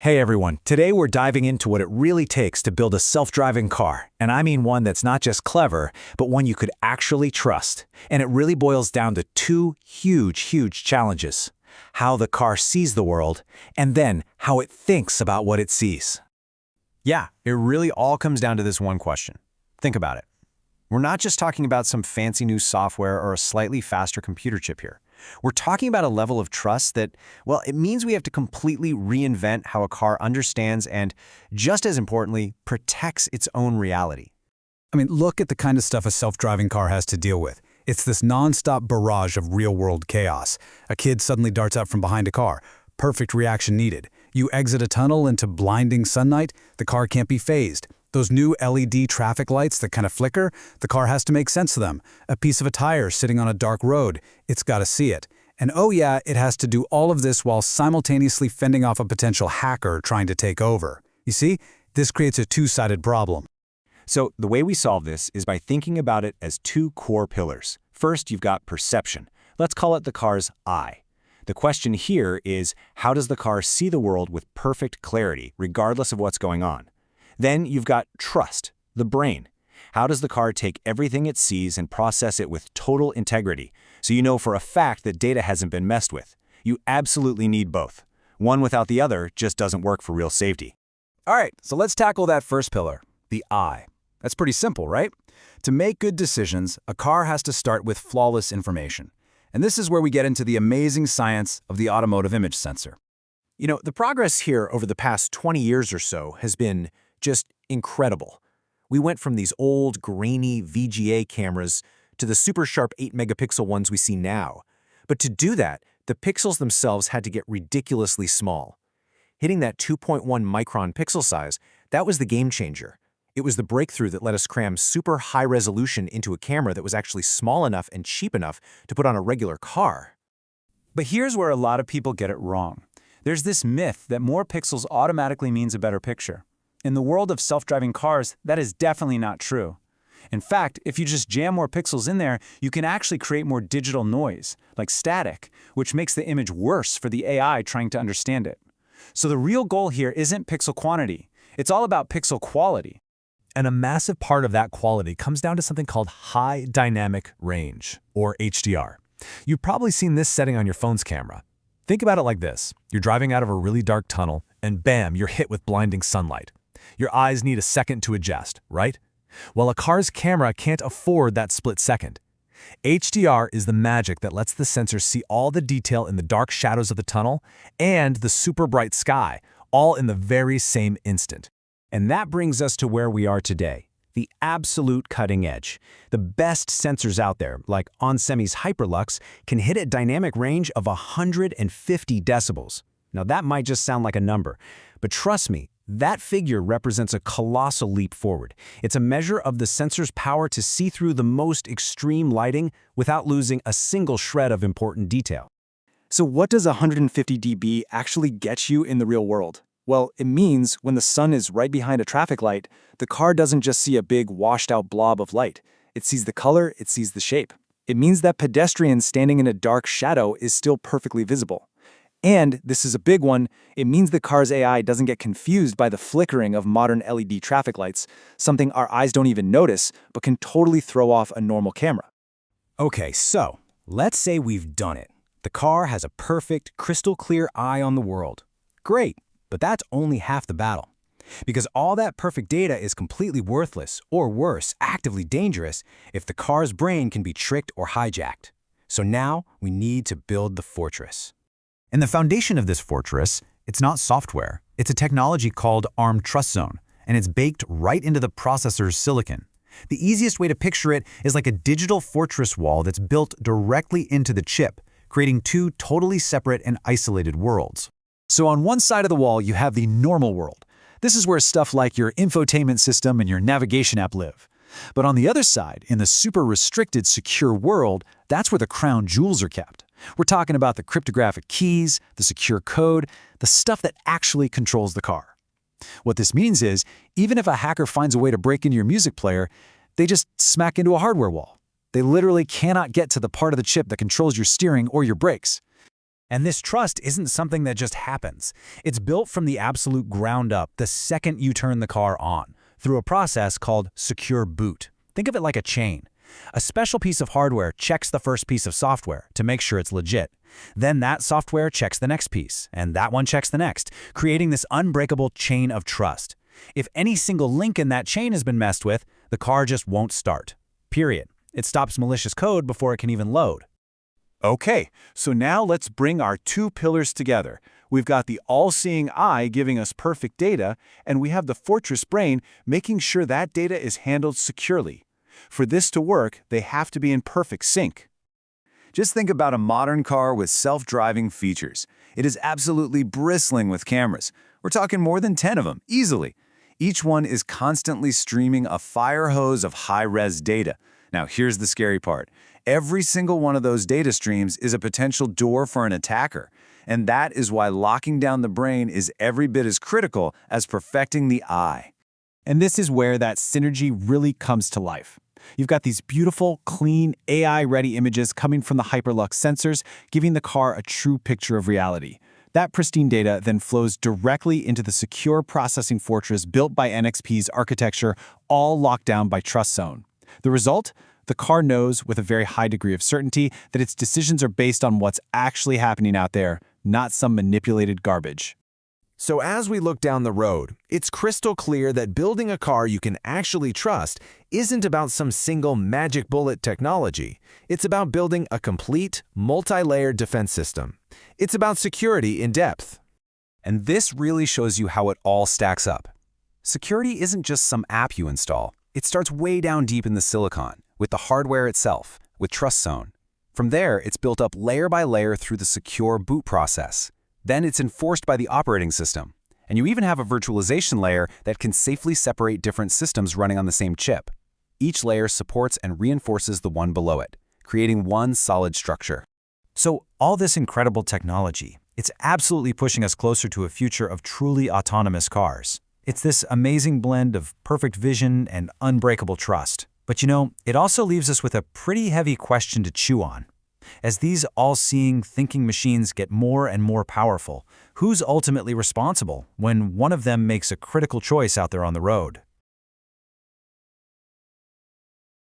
Hey everyone, today we're diving into what it really takes to build a self-driving car. And I mean one that's not just clever, but one you could actually trust. And it really boils down to two huge challenges. How the car sees the world, and then how it thinks about what it sees. Yeah, it really all comes down to this one question. Think about it. We're not just talking about some fancy new software or a slightly faster computer chip here. We're talking about a level of trust that, well, it means we have to completely reinvent how a car understands and, just as importantly, protects its own reality. I mean, look at the kind of stuff a self-driving car has to deal with. It's this non-stop barrage of real-world chaos. A kid suddenly darts out from behind a car. Perfect reaction needed. You exit a tunnel into blinding sunlight, the car can't be phased. Those new LED traffic lights that kind of flicker, the car has to make sense of them. A piece of a tire sitting on a dark road, it's got to see it. And oh yeah, it has to do all of this while simultaneously fending off a potential hacker trying to take over. You see, this creates a two-sided problem. So the way we solve this is by thinking about it as two core pillars. First, you've got perception. Let's call it the car's eye. The question here is, how does the car see the world with perfect clarity, regardless of what's going on? Then you've got trust, the brain. How does the car take everything it sees and process it with total integrity, so you know for a fact that data hasn't been messed with? You absolutely need both. One without the other just doesn't work for real safety. All right, so let's tackle that first pillar, the eye. That's pretty simple, right? To make good decisions, a car has to start with flawless information. And this is where we get into the amazing science of the automotive image sensor. You know, the progress here over the past 20 years or so has been just incredible. We went from these old, grainy VGA cameras to the super sharp 8-megapixel ones we see now. But to do that, the pixels themselves had to get ridiculously small. Hitting that 2.1 micron pixel size, that was the game changer. It was the breakthrough that let us cram super high resolution into a camera that was actually small enough and cheap enough to put on a regular car. But here's where a lot of people get it wrong. There's this myth that more pixels automatically means a better picture. In the world of self-driving cars, that is definitely not true. In fact, if you just jam more pixels in there, you can actually create more digital noise, like static, which makes the image worse for the AI trying to understand it. So the real goal here isn't pixel quantity. It's all about pixel quality. And a massive part of that quality comes down to something called high dynamic range, or HDR. You've probably seen this setting on your phone's camera. Think about it like this. You're driving out of a really dark tunnel, and bam, you're hit with blinding sunlight. Your eyes need a second to adjust, right? Well, a car's camera can't afford that split second. HDR is the magic that lets the sensor see all the detail in the dark shadows of the tunnel and the super bright sky, all in the very same instant. And that brings us to where we are today, the absolute cutting edge. The best sensors out there, like onsemi's Hyperlux, can hit a dynamic range of 150 decibels. Now that might just sound like a number, but trust me, that figure represents a colossal leap forward. It's a measure of the sensor's power to see through the most extreme lighting without losing a single shred of important detail. So what does 150 dB actually get you in the real world? Well, it means when the sun is right behind a traffic light, the car doesn't just see a big washed-out blob of light. It sees the color, it sees the shape. It means that pedestrians standing in a dark shadow is still perfectly visible. And, this is a big one, it means the car's AI doesn't get confused by the flickering of modern LED traffic lights, something our eyes don't even notice, but can totally throw off a normal camera. Okay, so let's say we've done it. The car has a perfect, crystal clear eye on the world. Great, but that's only half the battle. Because all that perfect data is completely worthless, or worse, actively dangerous, if the car's brain can be tricked or hijacked. So now we need to build the fortress. And the foundation of this fortress, it's not software. It's a technology called ARM Trust Zone, and it's baked right into the processor's silicon. The easiest way to picture it is like a digital fortress wall that's built directly into the chip, creating two totally separate and isolated worlds. So on one side of the wall, you have the normal world. This is where stuff like your infotainment system and your navigation app live. But on the other side, in the super restricted, secure world, that's where the crown jewels are kept. We're talking about the cryptographic keys, the secure code, the stuff that actually controls the car. What this means is, even if a hacker finds a way to break into your music player, they just smack into a hardware wall. They literally cannot get to the part of the chip that controls your steering or your brakes. And this trust isn't something that just happens. It's built from the absolute ground up the second you turn the car on, through a process called secure boot. Think of it like a chain. A special piece of hardware checks the first piece of software to make sure it's legit. Then that software checks the next piece, and that one checks the next, creating this unbreakable chain of trust. If any single link in that chain has been messed with, the car just won't start. Period. It stops malicious code before it can even load. Okay, so now let's bring our two pillars together. We've got the all-seeing eye giving us perfect data, and we have the fortress brain making sure that data is handled securely. For this to work, they have to be in perfect sync. Just think about a modern car with self-driving features. It is absolutely bristling with cameras. We're talking more than 10 of them, easily. Each one is constantly streaming a fire hose of high-res data. Now, here's the scary part. Every single one of those data streams is a potential door for an attacker. And that is why locking down the brain is every bit as critical as perfecting the eye. And this is where that synergy really comes to life. You've got these beautiful, clean, AI-ready images coming from the Hyperlux sensors, giving the car a true picture of reality. That pristine data then flows directly into the secure processing fortress built by NXP's architecture, all locked down by Trust Zone. The result? The car knows with a very high degree of certainty that its decisions are based on what's actually happening out there, not some manipulated garbage. So as we look down the road, it's crystal clear that building a car you can actually trust isn't about some single magic bullet technology. It's about building a complete, multi-layered defense system. It's about security in depth. And this really shows you how it all stacks up. Security isn't just some app you install. It starts way down deep in the silicon, with the hardware itself, with Trust Zone. From there, it's built up layer by layer through the secure boot process. Then it's enforced by the operating system. And you even have a virtualization layer that can safely separate different systems running on the same chip. Each layer supports and reinforces the one below it, creating one solid structure. So all this incredible technology, it's absolutely pushing us closer to a future of truly autonomous cars. It's this amazing blend of perfect vision and unbreakable trust. But you know, it also leaves us with a pretty heavy question to chew on. As these all-seeing, thinking machines get more and more powerful, who's ultimately responsible when one of them makes a critical choice out there on the road?